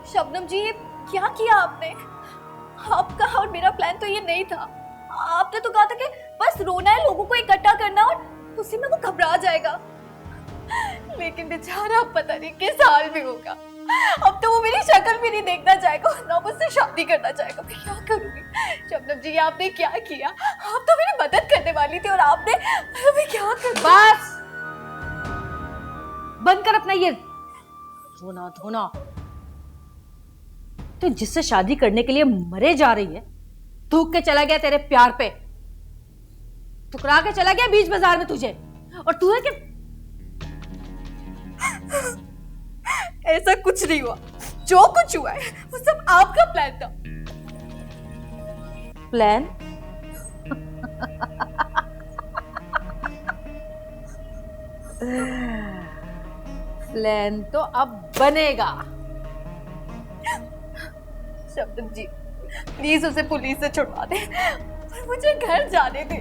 शबनम जी, ये क्या किया आपने? आपका और मेरा प्लान तो ये नहीं था। आपने तो कहा था कि बस रोना है, लोगों को इकट्ठा करना और उसी में वो घबरा जाएगा। लेकिन बेचारा पता नहीं किस हाल में होगा। अब तो वो मेरी शक्ल भी नहीं देखना चाहेगा, ना मुझसे शादी करना चाहेगा। मैं क्या करूंगी? शबनम जी, आपने क्या किया? आप तो मेरी मदद करने वाली थी और आपने, मैं क्या करूं? बस बंद कर अपना ये रोना धोना। तो जिससे शादी करने के लिए मरे जा रही है, थूक के चला गया तेरे प्यार पे, ठुकरा के चला गया बीच बाजार में तुझे, और तू है कि ऐसा कुछ नहीं हुआ। जो कुछ हुआ है वो सब आपका प्लान था। प्लान? प्लान तो अब बनेगा। शबनम जी, प्लीज उसे पुलिस से छुड़वा दे और मुझे घर जाने दे।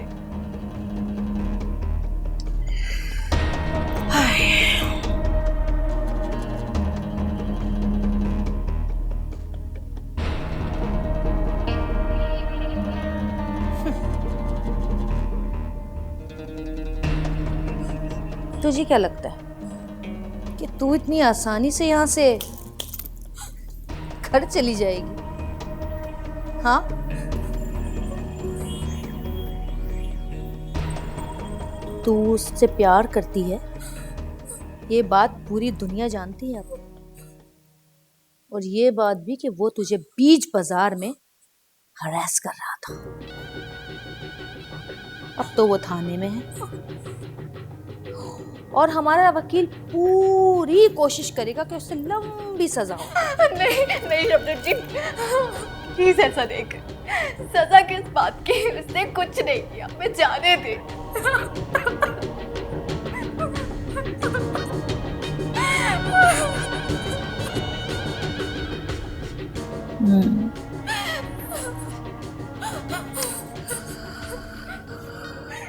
तुझे क्या लगता है कि तू इतनी आसानी से यहां से घर चली जाएगी? हाँ, तू उससे प्यार करती है, ये बात पूरी दुनिया जानती है अब। और ये बात भी कि वो तुझे बीच बाजार में हरास कर रहा था। अब तो वो थाने में है और हमारा वकील पूरी कोशिश करेगा कि उससे लंबी सजा हो। नहीं नहीं शबनम जी, प्लीज ऐसा नहीं कर। सजा किस बात की? उसने कुछ नहीं किया, मैं जाने दे।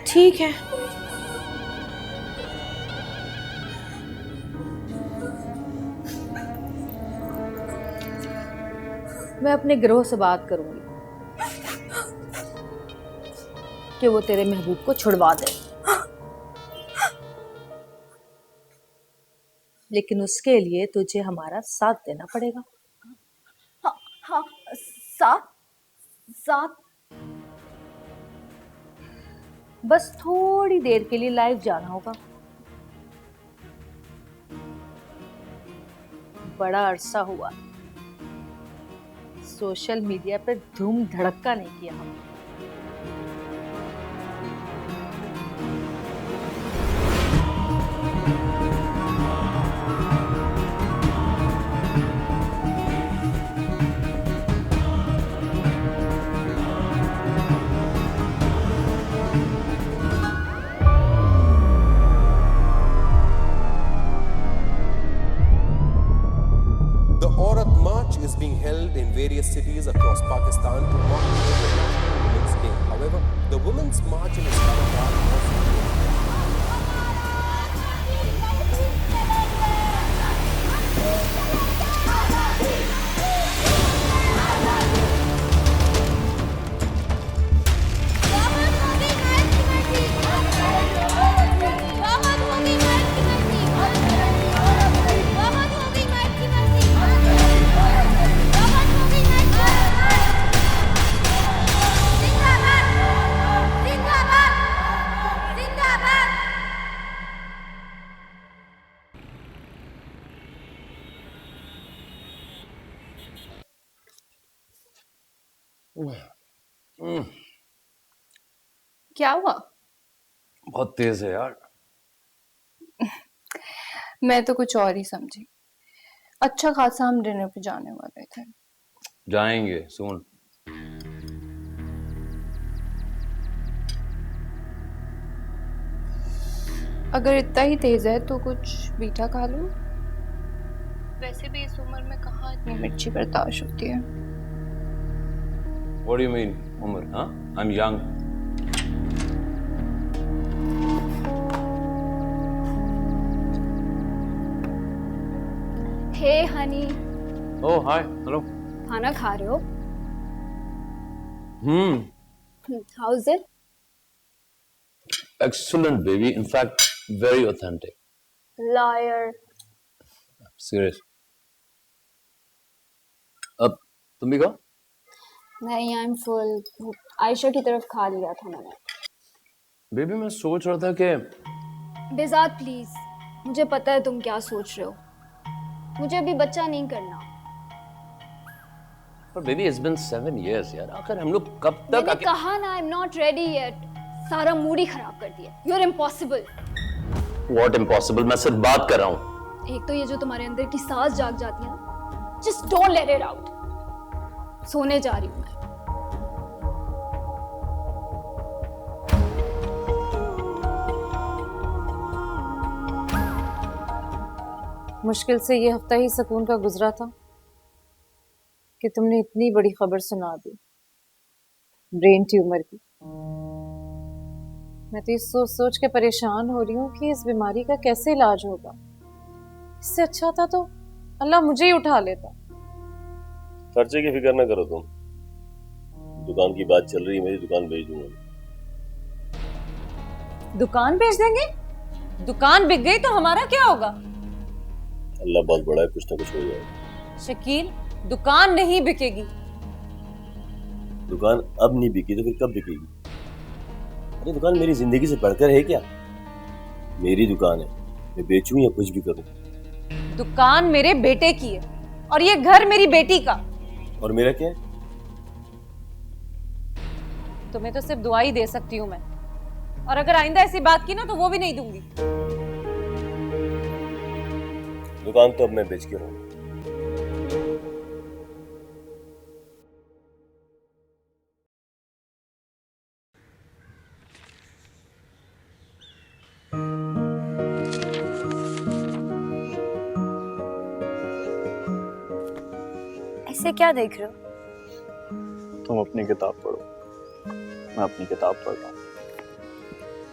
ठीक है, मैं अपने गिरोह से बात करूंगी कि वो तेरे महबूब को छुड़वा दे, लेकिन उसके लिए तुझे हमारा साथ देना पड़ेगा। हाँ हाँ, साथ साथ। बस थोड़ी देर के लिए लाइव जाना होगा। बड़ा अरसा हुआ सोशल मीडिया पे धूम धड़क्का नहीं किया हम। The Aurat March is being held in various cities across Pakistan to mark the International Women's Day. However, the Women's March in Islamabad was क्या हुआ? बहुत तेज है यार। मैं तो कुछ और ही समझी। अच्छा खासा हम डिनर पे जाने वाले थे। जाएंगे सुन। अगर इतना ही तेज है तो कुछ मीठा खा लो। वैसे भी इस उम्र में कहाँ इतनी मिर्ची बर्दाश्त होती है। What do you mean, Umar? Huh? I'm young. Hey Honey, Oh, hi. Hello. खाना खा रहे हो? How is it? Excellent, baby. In fact, very authentic. Liar. Serious. अब तुम भी खाओ. नहीं, आई एम फुल. आयशा की तरफ खा लिया था मैंने. बेबी मैं सोच रहा था कि बेजाद प्लीज, मुझे पता है तुम क्या सोच रहे हो. मुझे अभी बच्चा नहीं करना. पर बेबी इट्स बीन 7 years यार. आखिर हम लोग कब तक मैंने कहा ना, I am not ready yet. सारा मूड ही खराब कर दिया. You are impossible. What impossible? मैं सिर्फ बात कर रहा हूँ. एक तो ये जो तुम्हारे अंदर की सांस जाग जाती है ना, just don't let it out. सोने जा रही हूँ मैं. मुश्किल से ये हफ्ता ही सुकून का गुजरा था कि तुमने इतनी बड़ी खबर सुना दी, ब्रेन ट्यूमर की. मैं तो ये सोच सोच के परेशान हो रही हूँ कि इस बीमारी का कैसे इलाज होगा. इससे अच्छा था तो अल्लाह मुझे ही उठा लेता. खर्चे की फिक्र ना करो तुम. दुकान की बात चल रही है, मेरी दुकान बेच दूंगा. दुकान बेच देंगे? दुकान बिक गई तो हमारा क्या होगा? अल्लाह बहुत बड़ा है, कुछ ना कुछ हो जाएगा. शकील, दुकान नहीं बिकेगी. दुकान अब नहीं बिकी तो फिर कब बिकेगी? अरे दुकान मेरी जिंदगी से बढ़कर है क्या? मेरी दुकान है, मैं बेचूं या कुछ भी करूं. दुकान मेरे बेटे की है और ये घर मेरी बेटी का. और मेरा क्या है? तुम्हें तो सिर्फ दुआ ही दे सकती हूँ मैं, और अगर आइंदा ऐसी बात की ना तो वो भी नहीं दूंगी. दुकान तो अब मैं बेच के रहूंगा. ऐसे क्या देख रहे हो? तुम अपनी किताब पढ़ो, मैं अपनी किताब पढ़ रहा हूँ.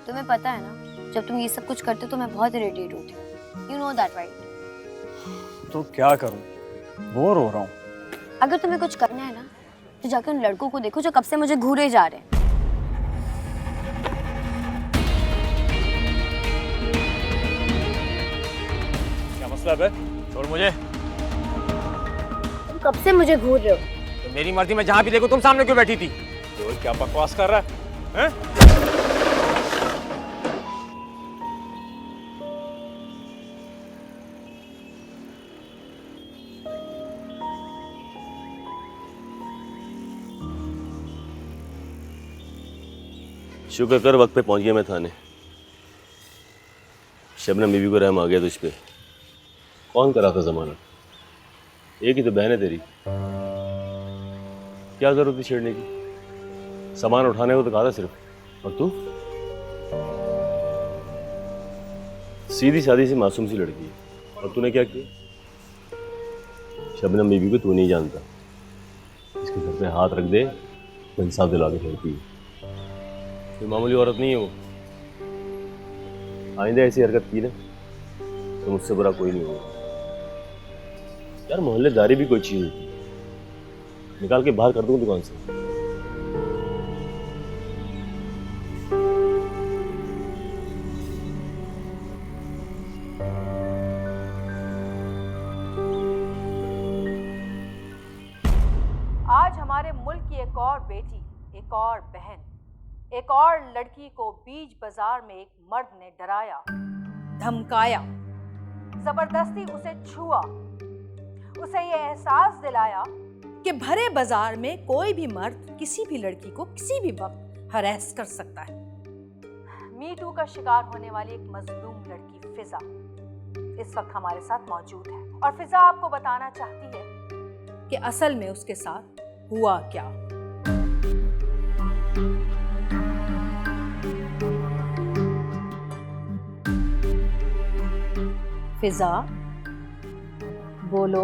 तुम्हें पता है ना, जब तुम ये सब कुछ करते हो तो मैं बहुत इरिटेट होती हूँ. You know that right? तो क्या करूँ, बोर हो रहा हूँ. अगर तुम्हें कुछ करना है ना, तो जाकर उन लड़कों को देखो जो कब से मुझे घूरे जा रहे हैं. क्या मसला है? छोड़ मुझे. तुम कब से मुझे घूर रहे हो? तो मेरी मर्जी, मैं जहाँ भी देखूं तुम सामने क्यों बैठी थी? तो क्या बकवास कर रहा है? शुक्र कर वक्त पे पहुंच गया मैं थाने. शबनम बीबी को रहम आ गया तुझ पे. कौन करा था जमानत? एक ही तो बहन है तेरी. क्या जरूरत थी छेड़ने की? सामान उठाने को तो कहा था सिर्फ. और तू सीधी सादी सी मासूम सी लड़की है, और तूने क्या किया? शबनम बीबी को तू नहीं जानता. इसके सर पे हाथ रख दे तो इंसाफ दिला के छोड़ती है. कोई मामूली औरत नहीं है वो. आइंदा ऐसी हरकत की ना तो मुझसे बुरा कोई नहीं होगा. यार मोहल्लेदारी भी कोई चीज होती है. निकाल के बाहर कर दूं दुकान से. आज हमारे मुल्क की एक और बेटी, एक और बहन, एक और लड़की को बीच बाजार में एक मर्द ने डराया, धमकाया, जबरदस्ती उसे छुआ, उसे ये एहसास दिलाया कि भरे बाजार में कोई भी मर्द किसी भी लड़की को किसी भी वक्त हरेस कर सकता है. मी टू का शिकार होने वाली एक मजलूम लड़की फिजा इस वक्त हमारे साथ मौजूद है, और फिजा आपको बताना चाहती है कि असल में उसके साथ हुआ क्या. फिजा, बोलो.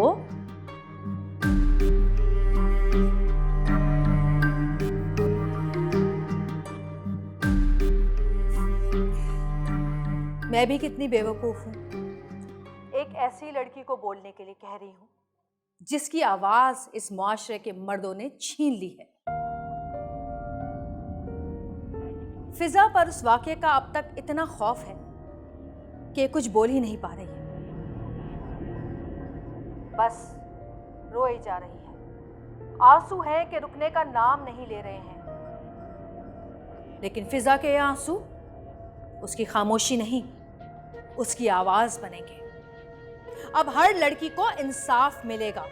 मैं भी कितनी बेवकूफ हूँ, एक ऐसी लड़की को बोलने के लिए कह रही हूँ जिसकी आवाज इस मुआशरे के मर्दों ने छीन ली है। फिजा पर उस वाक़े का अब तक इतना खौफ है कि कुछ बोल ही नहीं पा रही है, बस रोई जा रही है। आंसू है कि रुकने का नाम नहीं ले रहे हैं, लेकिन फिजा के ये आंसू उसकी खामोशी नहीं, उसकी आवाज बनेंगे। अब हर लड़की को इंसाफ मिलेगा।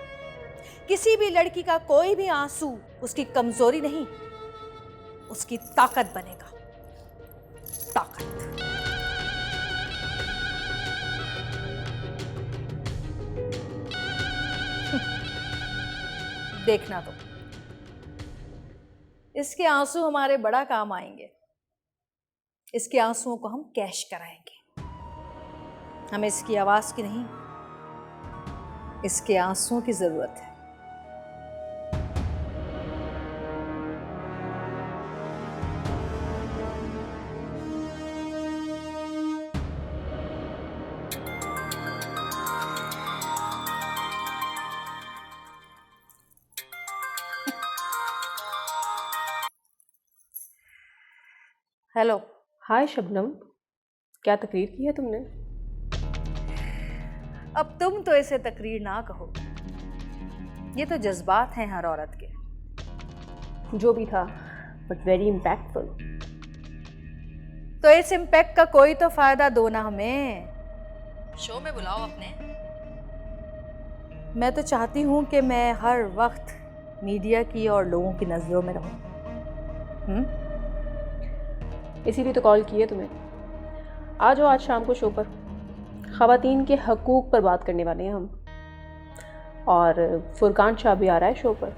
किसी भी लड़की का कोई भी आंसू उसकी कमजोरी नहीं, उसकी ताकत बनेगा। ताकत। देखना तो, इसके आंसू हमारे बड़ा काम आएंगे। इसके आंसुओं को हम कैश कराएंगे। हमें इसकी आवाज की नहीं, इसके आंसुओं की जरूरत है। हेलो। हाय शबनम, क्या तकरीर की है तुमने? अब तुम तो इसे तकरीर ना कहो, ये तो जज्बात हैं हर औरत के। जो भी था, बट वेरी इम्पैक्टफुल। तो इस इम्पैक्ट का कोई तो फायदा दो ना हमें। शो में बुलाओ अपने। मैं तो चाहती हूं कि मैं हर वक्त मीडिया की और लोगों की नजरों में रहूं। इसीलिए तो कॉल की है तुम्हें। आ जाओ आज शाम को शो पर। ख़वातीन के हकूक़ पर बात करने वाले हैं हम, और फुरकान शाह भी आ रहा है शो पर।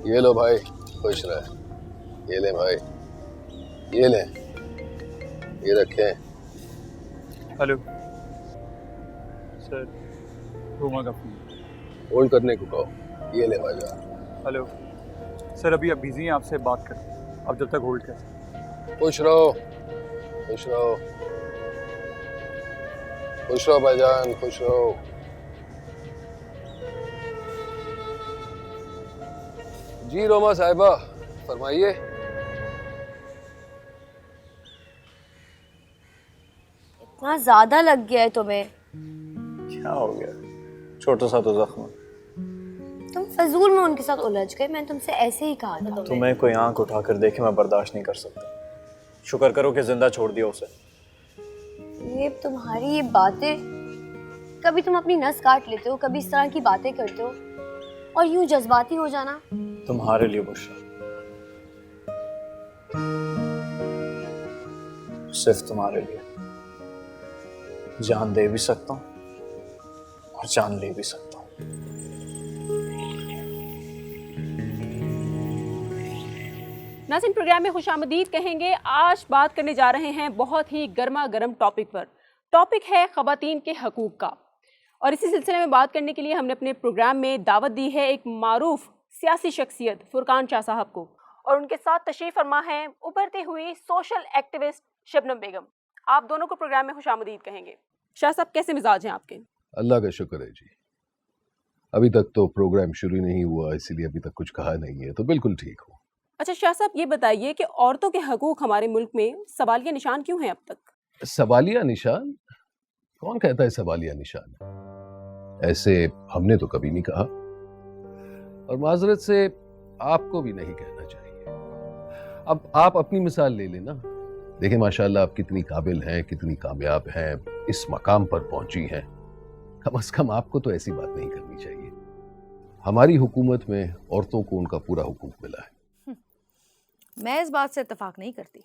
ये लो भाई, खुश रहे। ये ले भाई, ये ले, ये रखें। हेलो सर, रोमा का फोन। होल्ड करने को कहो। ये ले भाईजान। हेलो सर, अभी आप बिजी हैं, आपसे बात करें। अब जब तक होल्ड कर। खुश रहो, खुश रहो, खुश रहो भाईजान, खुश रहो। जी रोमा साहिबा, फरमाइए। इतना ज्यादा लग गया है तुम्हें। क्या हो गया? छोटा सा तो जख्म। तुम फजूल में उनके साथ उलझ गए। मैंने तुमसे ऐसे ही कहा था। तुम्हें कोई आंख उठाकर देखे मैं बर्दाश्त नहीं कर सकता। शुक्र करो कि जिंदा छोड़ दिया उसे। ये तुम्हारी ये बातें, कभी तुम अपनी नस काट लेते हो, कभी इस तरह की बातें करते हो, और यूं जज्बाती हो जाना। तुम्हारे लिए बुशरा, सिर्फ तुम्हारे लिए जान दे भी सकता हूँ और जान ले भी सकता हूँ। नाज़रीन, प्रोग्राम में खुशामदीद कहेंगे। आज बात करने जा रहे हैं बहुत ही गर्मा गर्म टॉपिक पर। टॉपिक है ख़वातीन के हकूक़ का, और इसी सिलसिले में बात करने के लिए हमने अपने प्रोग्राम में दावत दी है एक मारूफ सियासी शख्सियत फुरकान शाह साहब को, और उनके साथ तशरीफ़ फरमा है उभरती हुई सोशल एक्टिविस्ट शबनम बेगम। आप दोनों को प्रोग्राम में खुशामदीद कहेंगे। शाह साहब, कैसे मिजाज हैं आपके? अल्लाह का शुक्र है जी। अभी तक तो प्रोग्राम शुरू नहीं हुआ, इसीलिए अभी तक कुछ कहा नहीं है, तो बिल्कुल ठीक हूँ। अच्छा शाह साहब, ये बताइए कि औरतों के हकूक़ हमारे मुल्क में सवालिया निशान क्यों हैं अब तक? सवालिया निशान? कौन कहता है सवालिया निशान? ऐसे हमने तो कभी नहीं कहा, और माजरत से आपको भी नहीं कहना चाहिए। अब आप अपनी मिसाल ले लेना। देखिए माशाल्लाह आप कितनी काबिल हैं, कितनी कामयाब हैं, इस मकाम पर पहुंची हैं। कम से कम आपको तो ऐसी बात नहीं करनी चाहिए। हमारी हुकूमत में औरतों को उनका पूरा हुकूक मिला है। मैं इस बात से इत्तेफाक नहीं करती।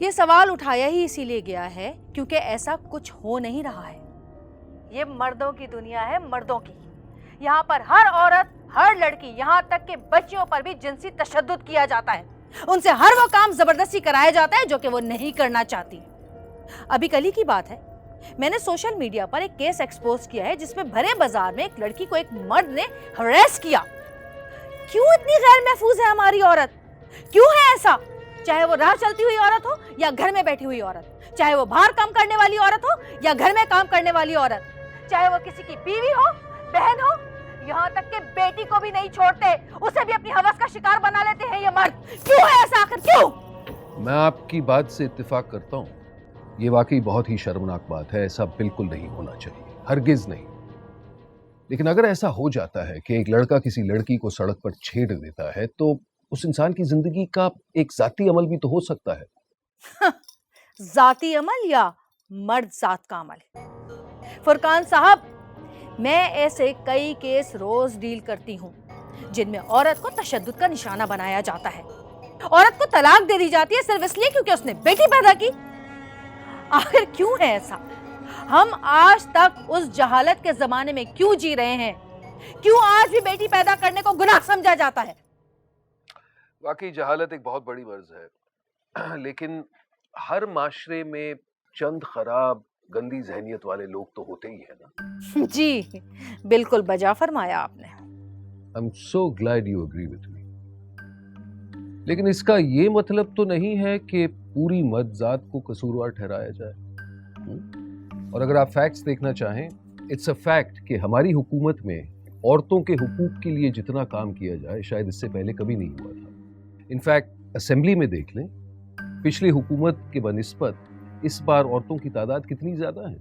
ये सवाल उठाया ही इसीलिए गया है क्योंकि ऐसा कुछ हो नहीं रहा है। ये मर्दों की दुनिया है, मर्दों की। यहाँ पर हर औरत, हर लड़की, यहाँ तक कि बच्चियों पर भी जिनसी तशद्दुद किया जाता है। उनसे हर वो काम जबरदस्ती कराया जाता है जो कि वो नहीं करना चाहती। अभी कल ही की बात है, मैंने सोशल मीडिया पर एक केस एक्सपोज किया है जिसमें भरे बाजार में एक लड़की को एक मर्द ने हरेस किया। क्यों इतनी गैर महफूज है हमारी औरत? क्यों है ऐसा? चाहे वो राह चलती हुई औरत हो या घर में बैठी हुई औरत, चाहे वो बाहर काम करने वाली औरत हो या घर में काम करने वाली औरत, चाहे वो किसी की बीवी हो, बहन हो, यहाँ तक कि बेटी को भी नहीं छोड़ते, उसे भी अपनी हवस का शिकार बना लेते हैं ये मर्द। क्यों है ऐसा आखिर, क्यों? मैं आपकी बात से इत्तेफाक करता हूँ। ये वाकई बहुत ही शर्मनाक बात है, ऐसा बिल्कुल नहीं होना चाहिए, हरगिज नहीं। लेकिन अगर ऐसा हो जाता है कि एक लड़का किसी लड़की को सड़क पर छेड़ देता है तो उस इंसान की जिंदगी का एक जाती अमल भी तो हो सकता है। जाती अमल या मर्द जात का अमल? फुरकान साहब, मैं ऐसे कई केस रोज डील करती हूँ जिनमें औरत को तशद्दुद का निशाना बनाया जाता है। औरत को तलाक दे दी जाती है सिर्फ इसलिए क्योंकि उसने बेटी पैदा की। आखिर क्यों है ऐसा? हम आज तक उस जहालत के जमाने में क्यों जी रहे हैं? क्यों आज भी बेटी पैदा करने को गुनाह समझा जाता है? वाकई जहालत एक बहुत बड़ी मर्ज है, लेकिन हर माशरे में चंद खराब गंदी जहनियत वाले लोग तो होते ही है ना। जी बिल्कुल बजा फरमाया आपने। I am so glad you agree with me. लेकिन इसका ये मतलब तो नहीं है कि पूरी मर्द जात को कसूरवार ठहराया जाए। और अगर आप फैक्ट्स देखना चाहें, इट्स अ फैक्ट कि हमारी हुकूमत में औरतों के हुकूक के लिए जितना काम किया जाए शायद इससे पहले कभी नहीं हुआ था। इनफैक्ट असेंबली में देख लें, पिछली हुकूमत के बनिस्बत इस बार औरतों की तादाद कितनी ज्यादा है।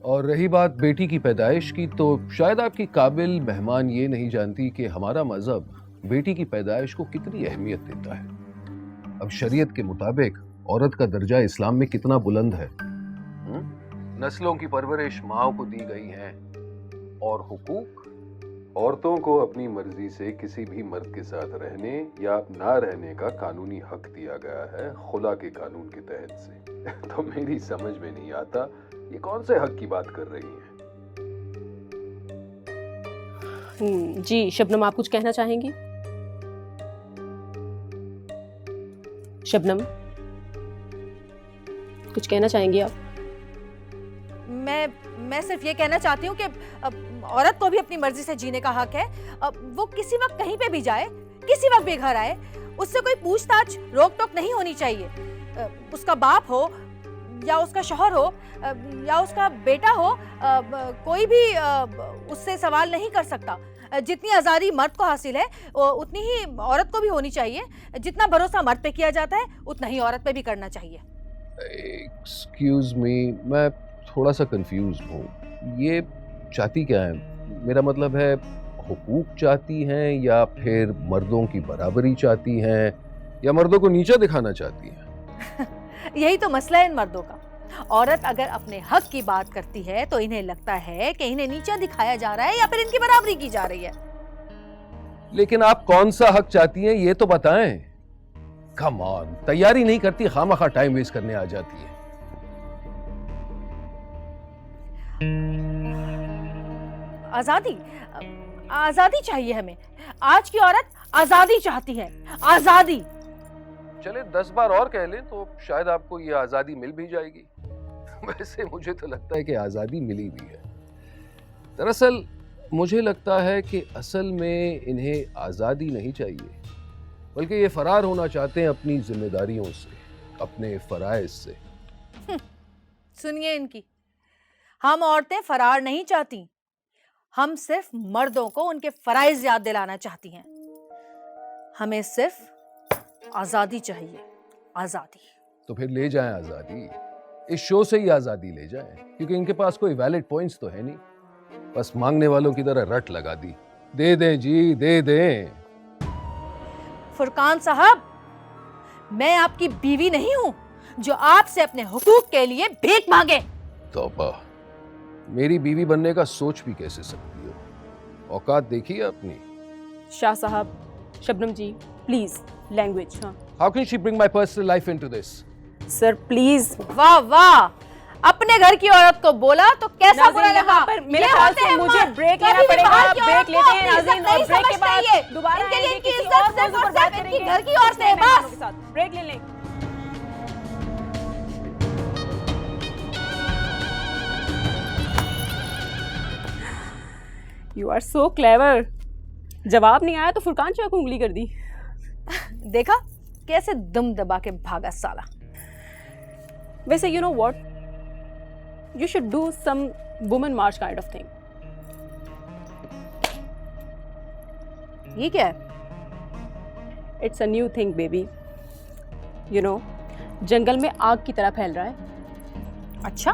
और रही बात बेटी की पैदाइश की, तो शायद आपकी काबिल मेहमान ये नहीं जानती कि हमारा मजहब बेटी की पैदाइश को कितनी अहमियत देता है। अब शरीयत के मुताबिक औरत का दर्जा इस्लाम में कितना बुलंद है। नस्लों की परवरिश माँ को दी गई है और हुकूक औरतों को अपनी मर्जी से किसी भी मर्द के साथ रहने या ना रहने का कानूनी हक दिया गया है खुला के कानून के तहत से। तो मेरी समझ में नहीं आता ये कौन से हक की बात कर रही हैं। जी शबनम, आप कुछ कहना चाहेंगी? शबनम, कुछ कहना चाहेंगी आप? मैं सिर्फ ये कहना चाहती हूँ कि औरत को भी अपनी मर्जी से जीने का हक है। वो किसी वक्त कहीं पे भी जाए, किसी वक्त भी घर आए, उससे कोई पूछताछ रोक टोक नहीं होनी चाहिए। उसका बाप हो या उसका शौहर हो या उसका बेटा हो, कोई भी उससे सवाल नहीं कर सकता। जितनी आज़ादी मर्द को हासिल है उतनी ही औरत को भी होनी चाहिए। जितना भरोसा मर्द पे किया जाता है उतना ही औरत पे भी करना चाहिए। एक्सक्यूज मी, मैं थोड़ा सा कंफ्यूज हूँ। ये चाहती क्या है? मेरा मतलब है हुकूक चाहती हैं या फिर मर्दों की बराबरी चाहती हैं या मर्दों को नीचा दिखाना चाहती हैं? यही तो मसला है इन मर्दों का। औरत अगर अपने हक की बात करती है तो इन्हें लगता है कि इन्हें नीचा दिखाया जा रहा है या फिर इनकी बराबरी की जा रही है। लेकिन आप कौन सा हक चाहती हैं ये तो बताएं। कम ऑन, तैयारी नहीं करती, खामखा टाइम वेस्ट करने आ जाती है। आजादी, आजादी चाहिए हमें। आज की औरत आजादी चाहती है, आजादी। चले 10 बार और कह लें तो शायद आपको ये आजादी मिल भी जाएगी। वैसे मुझे तो लगता है कि आजादी मिली भी है। दरअसल मुझे लगता है कि असल में इन्हें आजादी नहीं चाहिए, बल्कि ये फरार होना चाहते हैं अपनी जिम्मेदारियों से, अपने फराइज से। सुनिए इनकी, हम औरतें फरार नहीं चाहती, हम सिर्फ मर्दों को उनके फराइज याद दिलाना चाहती हैं। हमें सिर्फ आजादी चाहिए, आजादी। तो फिर ले जाएं आजादी, इस शो से ही आजादी ले जाएं, क्योंकि इनके पास कोई वैलिड पॉइंट्स तो है नहीं। बस मांगने वालों की तरह रट लगा दी। दे दें जी, दे दें। फुरकान साहब, मैं आपकी बीवी नहीं हूं जो आपसे अपने हुकूक के लिए भीख मांगे। तौबा, मेरी बीवी बनने का सोच भी कैसे सकती हो? औकात देखिए अपनी। शाह साहब, शबनम जी, प्लीज लैंग्वेज। हाँ how can she bring my personal life into this? Sir please. वाह वाह, अपने घर की औरत को बोला तो कैसा बुरा लगा? पर मेरे ख्याल से मुझे ब्रेक लेना पड़ेगा। ब्रेक लेते हैं नाज़रीन, और ब्रेक के बाद दोबारा आएंगे किसी और मौजू पर बात करेंगे। घर की औरतें हैं, बस ब्रेक ले लें। You are so clever. जवाब नहीं आया तो फुरकान चौक उंगली कर दी। देखा कैसे दम दबा के भागा साला। वैसे you know what, you should do some woman march kind of thing. ये क्या है? It's a new thing, baby. You know, जंगल में आग की तरह फैल रहा है। अच्छा,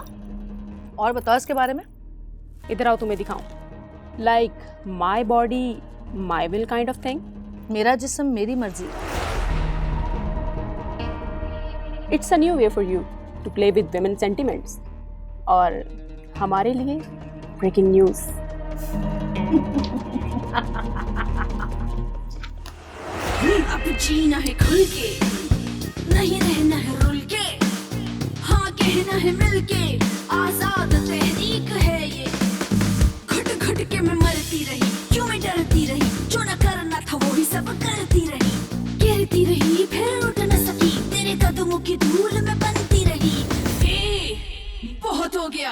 और बताओ इसके बारे में। इधर आओ तुम्हें दिखाऊं। Like my body, my will kind of thing. मेरा जिस्म मेरी मर्जी। It's a new way for you to play with women's sentiments. और हमारे लिए ब्रेकिंग न्यूज। अब जीना है खुल के, नहीं रहना है रुल के, हाँ कहना है मिल के, आजाद तहरीक है ये। घुट घुट के मैं मरती रही, क्यों मैं डरती रही, जो न करना था वो ही सब करती रही, गिरती रही फिर उठ न सकी, तेरे कदमों की धूल में बनती रही। बहुत हो गया,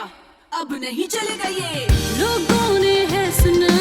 अब नहीं चलेगा ये। लोगों ने है सुना